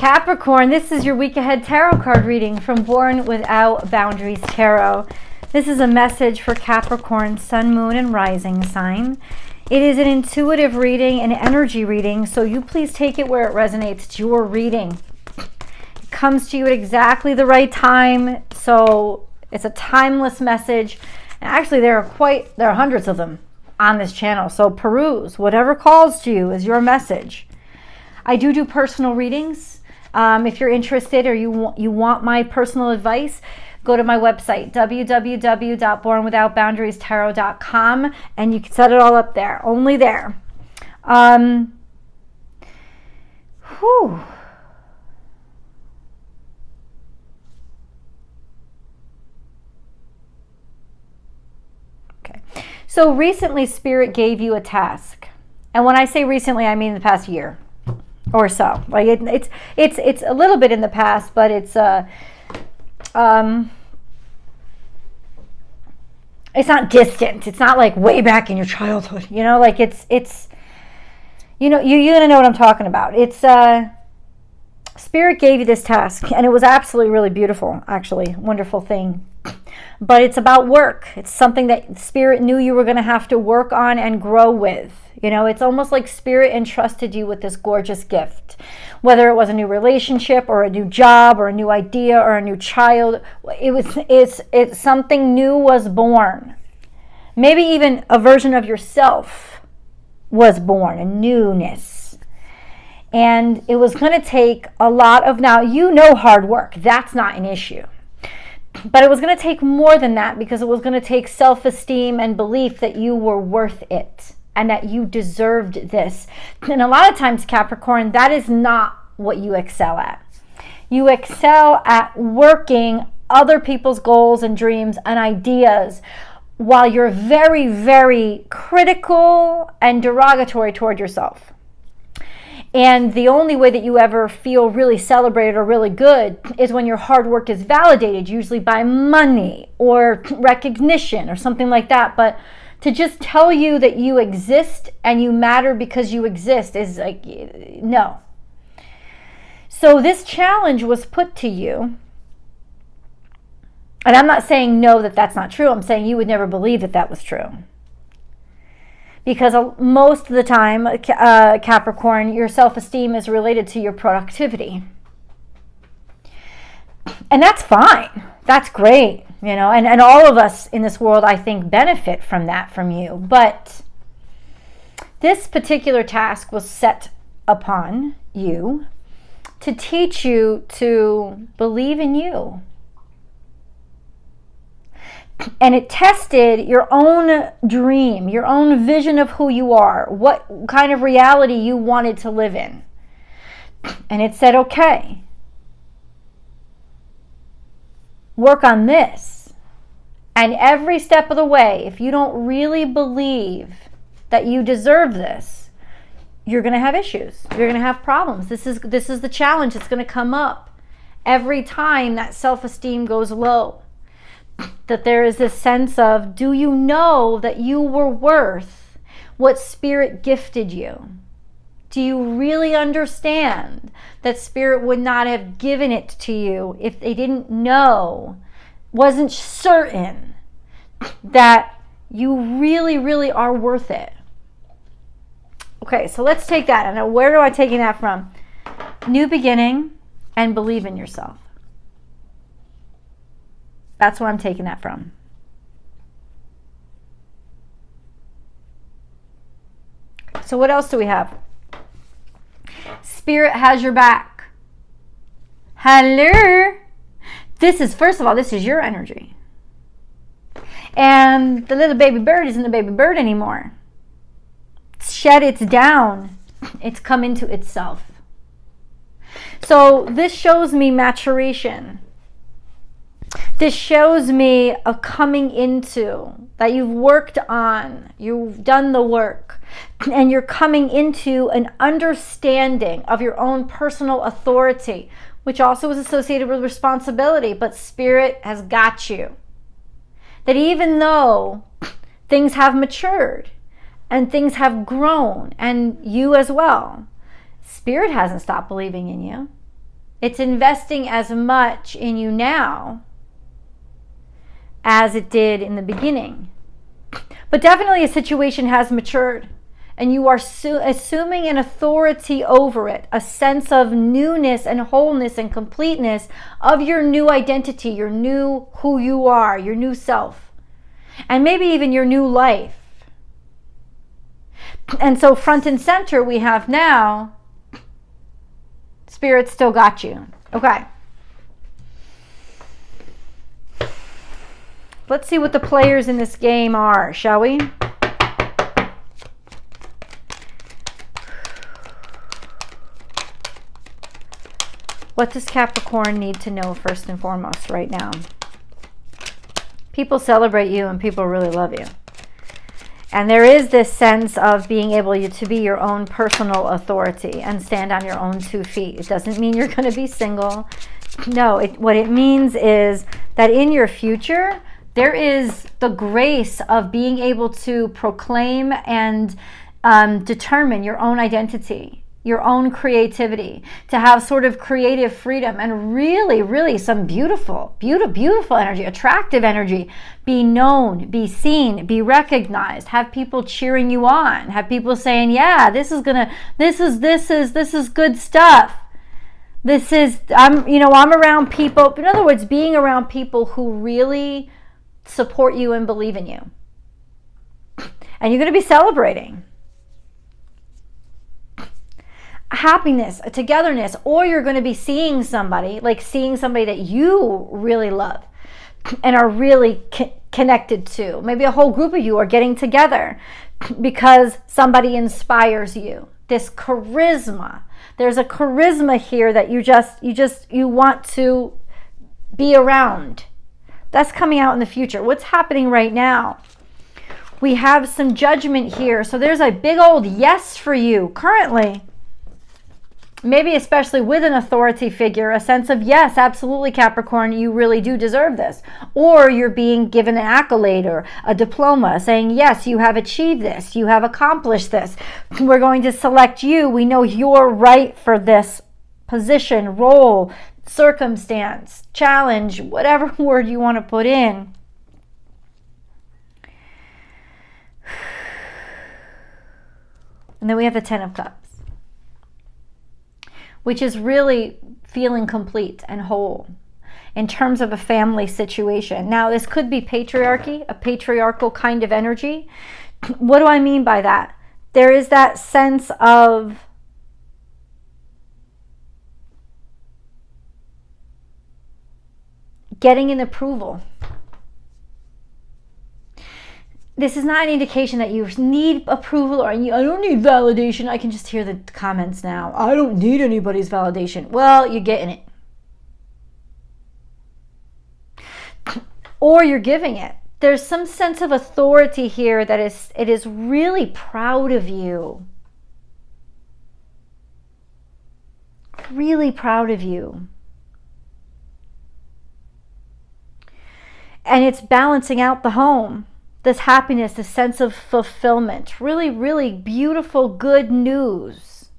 Capricorn, this is your week ahead tarot card reading from Born Without Boundaries Tarot. This is a message for Capricorn, Sun, Moon, and Rising sign. It is an intuitive reading, an energy reading, so you please take it where it resonates. It's your reading. It comes to you at exactly the right time, so it's a timeless message. And actually, there are hundreds of them on this channel, so peruse. Whatever calls to you is your message. I do personal readings. If you're interested or you want my personal advice, go to my website, www.bornwithoutboundariestarot.com, and you can set it all up there, only there. Okay. So recently, Spirit gave you a task. And when I say recently, I mean the past year or so. Like it's a little bit in the past, but it's not distant. It's not like way back in your childhood, you know, like it's you know, you're gonna know what I'm talking about. It's Spirit gave you this task, and it was absolutely really beautiful, actually, wonderful thing. But it's about work. It's something that Spirit knew you were going to have to work on and grow with. You know, it's almost like Spirit entrusted you with this gorgeous gift. Whether it was a new relationship or a new job or a new idea or a new child, it's something new was born. Maybe even a version of yourself was born, a newness. And it was going to take a lot of, now you know hard work. That's not an issue. But it was going to take more than that, because it was going to take self-esteem and belief that you were worth it and that you deserved this. And a lot of times, Capricorn, that is not what you excel at. You excel at working other people's goals and dreams and ideas while you're very, very critical and derogatory toward yourself. And the only way that you ever feel really celebrated or really good is when your hard work is validated, usually by money or recognition or something like that. But to just tell you that you exist and you matter because you exist is like, no. So this challenge was put to you. And I'm not saying no, that's not true. I'm saying you would never believe that was true. Because most of the time, Capricorn, your self-esteem is related to your productivity. And that's fine. That's great. You know, and all of us in this world, I think, benefit from that from you. But this particular task was set upon you to teach you to believe in you. And it tested your own dream, your own vision of who you are, what kind of reality you wanted to live in. And it said, okay, work on this. And every step of the way, if you don't really believe that you deserve this, you're going to have issues. You're going to have problems. This is the challenge that's going to come up every time that self-esteem goes low. That there is this sense of, do you know that you were worth what Spirit gifted you? Do you really understand that Spirit would not have given it to you if they didn't know, wasn't certain that you really, really are worth it? Okay, so let's take that. And where do I take that from? New beginning and believe in yourself. That's where I'm taking that from. So what else do we have? Spirit has your back. Hello. First of all, this is your energy. And the little baby bird isn't a baby bird anymore. It's shed its down. It's come into itself. So this shows me maturation. This shows me a coming into, that you've worked on, you've done the work, and you're coming into an understanding of your own personal authority, which also is associated with responsibility, but Spirit has got you. That even though things have matured and things have grown, and you as well, Spirit hasn't stopped believing in you. It's investing as much in you now as it did in the beginning. But definitely a situation has matured, and you are assuming an authority over it, a sense of newness and wholeness and completeness of your new identity, your new who you are, your new self, and maybe even your new life. And so front and center we have now, Spirit still got you. Okay. Let's see what the players in this game are, shall we? What does Capricorn need to know first and foremost right now? People celebrate you and people really love you. And there is this sense of being able to be your own personal authority and stand on your own 2 feet. It doesn't mean you're going to be single. No, what it means is that in your future, there is the grace of being able to proclaim and determine your own identity, your own creativity, to have sort of creative freedom and really, really some beautiful energy, attractive energy, be known, be seen, be recognized, have people cheering you on, have people saying, yeah, this is good stuff. I'm around people. In other words, being around people who really support you and believe in you. And you're going to be celebrating happiness, a togetherness, or you're going to be seeing somebody that you really love and are really connected to. Maybe a whole group of you are getting together because somebody inspires you. This charisma. There's a charisma here that you want to be around. That's coming out in the future. What's happening right now? We have some judgment here. So there's a big old yes for you currently. Maybe especially with an authority figure, a sense of, yes, absolutely, Capricorn, you really do deserve this. Or you're being given an accolade or a diploma saying, yes, you have achieved this. You have accomplished this. We're going to select you. We know you're right for this position, role, circumstance, challenge, whatever word you want to put in. And then we have the 10 of Cups, which is really feeling complete and whole in terms of a family situation. Now, this could be patriarchy, a patriarchal kind of energy. What do I mean by that? There is that sense of getting an approval. This is not an indication that you need approval or I don't need validation. I can just hear the comments now. I don't need anybody's validation. Well, you're getting it. Or you're giving it. There's some sense of authority here that it is really proud of you. Really proud of you. And it's balancing out the home. This happiness, this sense of fulfillment. Really, really beautiful, good news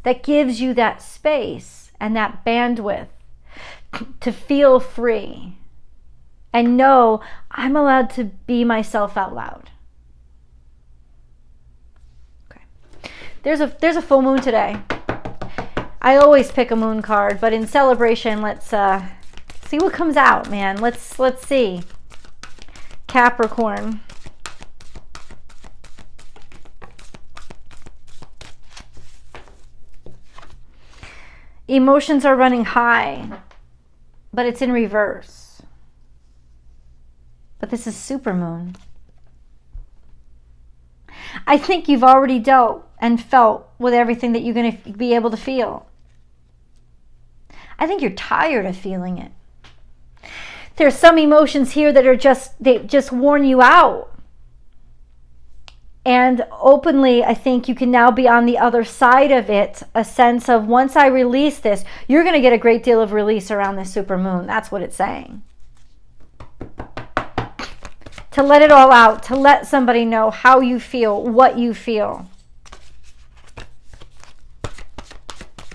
that gives you that space and that bandwidth to feel free and know I'm allowed to be myself out loud. Okay. There's a full moon today. I always pick a moon card, but in celebration, let's see what comes out, man. Let's see. Capricorn. Emotions are running high, but it's in reverse. But this is supermoon. I think you've already dealt and felt with everything that you're going to be able to feel. I think you're tired of feeling it. There's some emotions here that they just worn you out. And openly, I think you can now be on the other side of it, a sense of once I release this, you're going to get a great deal of release around this supermoon. That's what it's saying. To let it all out, to let somebody know how you feel, what you feel.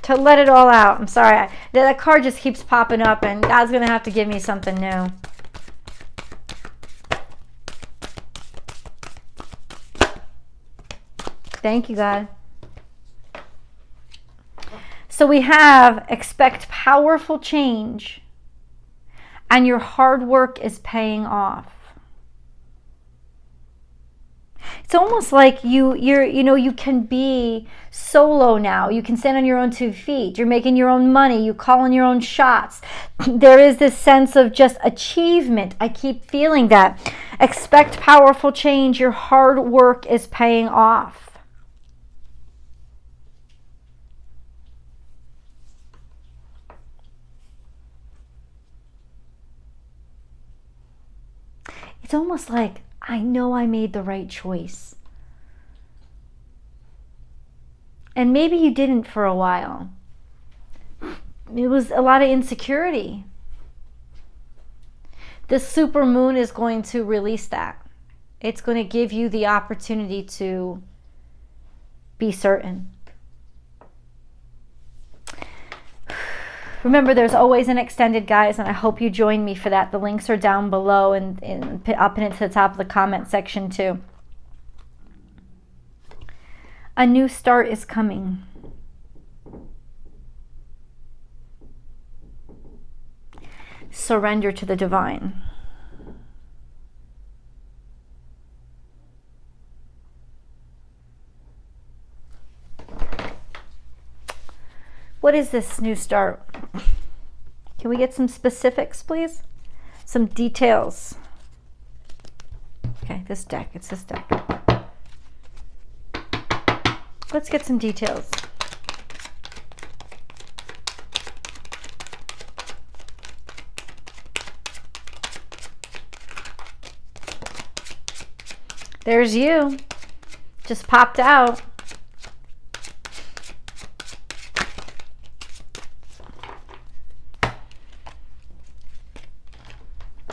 to let it all out. I'm sorry. That card just keeps popping up, and God's going to have to give me something new. Thank you, God. So we have expect powerful change, and your hard work is paying off. It's almost like you can be solo now. You can stand on your own 2 feet. You're making your own money. You call on your own shots. There is this sense of just achievement. I keep feeling that. Expect powerful change. Your hard work is paying off. It's almost like, I know I made the right choice. And maybe you didn't for a while. It was a lot of insecurity. This super moon is going to release that. It's going to give you the opportunity to be certain. Remember, there's always an extended, guys, and I hope you join me for that. The links are down below, and I'll pin it to the top of the comment section too. A new start is coming. Surrender to the divine. What is this new start? Can we get some specifics, please? Some details. Okay, this deck. It's this deck. Let's get some details. There's you. Just popped out.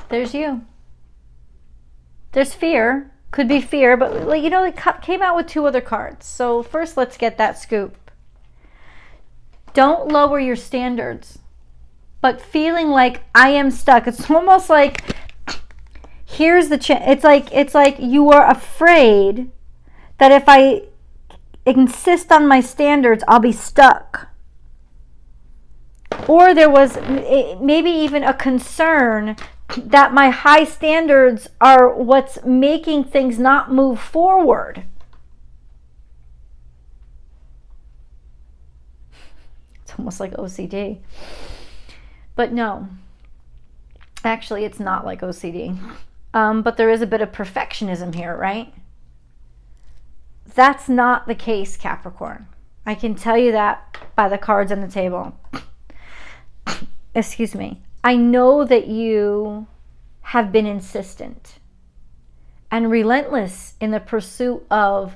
There's you. There's fear. Could be fear, but you know, it came out with 2 other cards. So first, let's get that scoop. Don't lower your standards, but feeling like I am stuck. It's almost like, here's the chance. It's like you are afraid that if I insist on my standards, I'll be stuck. Or there was maybe even a concern that my high standards are what's making things not move forward. It's almost like OCD. But no, actually it's not like OCD. But there is a bit of perfectionism here, right? That's not the case, Capricorn. I can tell you that by the cards on the table. Excuse me. I know that you have been insistent and relentless in the pursuit of,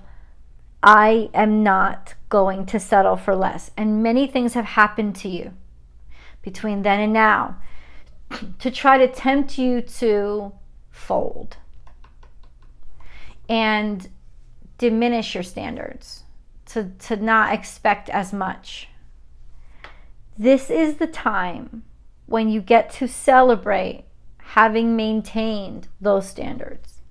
I am not going to settle for less. And many things have happened to you between then and now to try to tempt you to fold and diminish your standards, to not expect as much. This is the time when you get to celebrate having maintained those standards.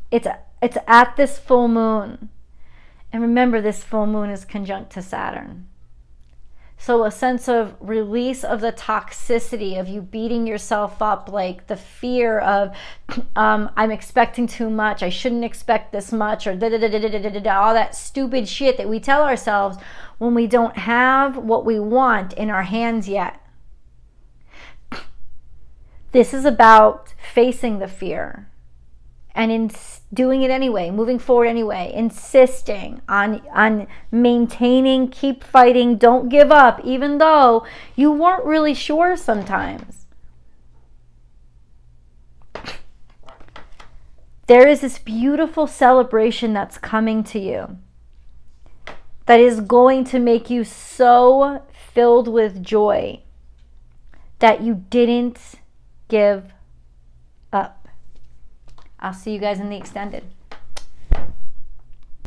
It's at this full moon. And remember, this full moon is conjunct to Saturn. So a sense of release of the toxicity of you beating yourself up, like the fear of, I'm expecting too much, I shouldn't expect this much, or all that stupid shit that we tell ourselves when we don't have what we want in our hands yet. This is about facing the fear and in doing it anyway, moving forward anyway, insisting on maintaining, keep fighting, don't give up, even though you weren't really sure sometimes. There is this beautiful celebration that's coming to you that is going to make you so filled with joy that you didn't give up. I'll see you guys in the extended.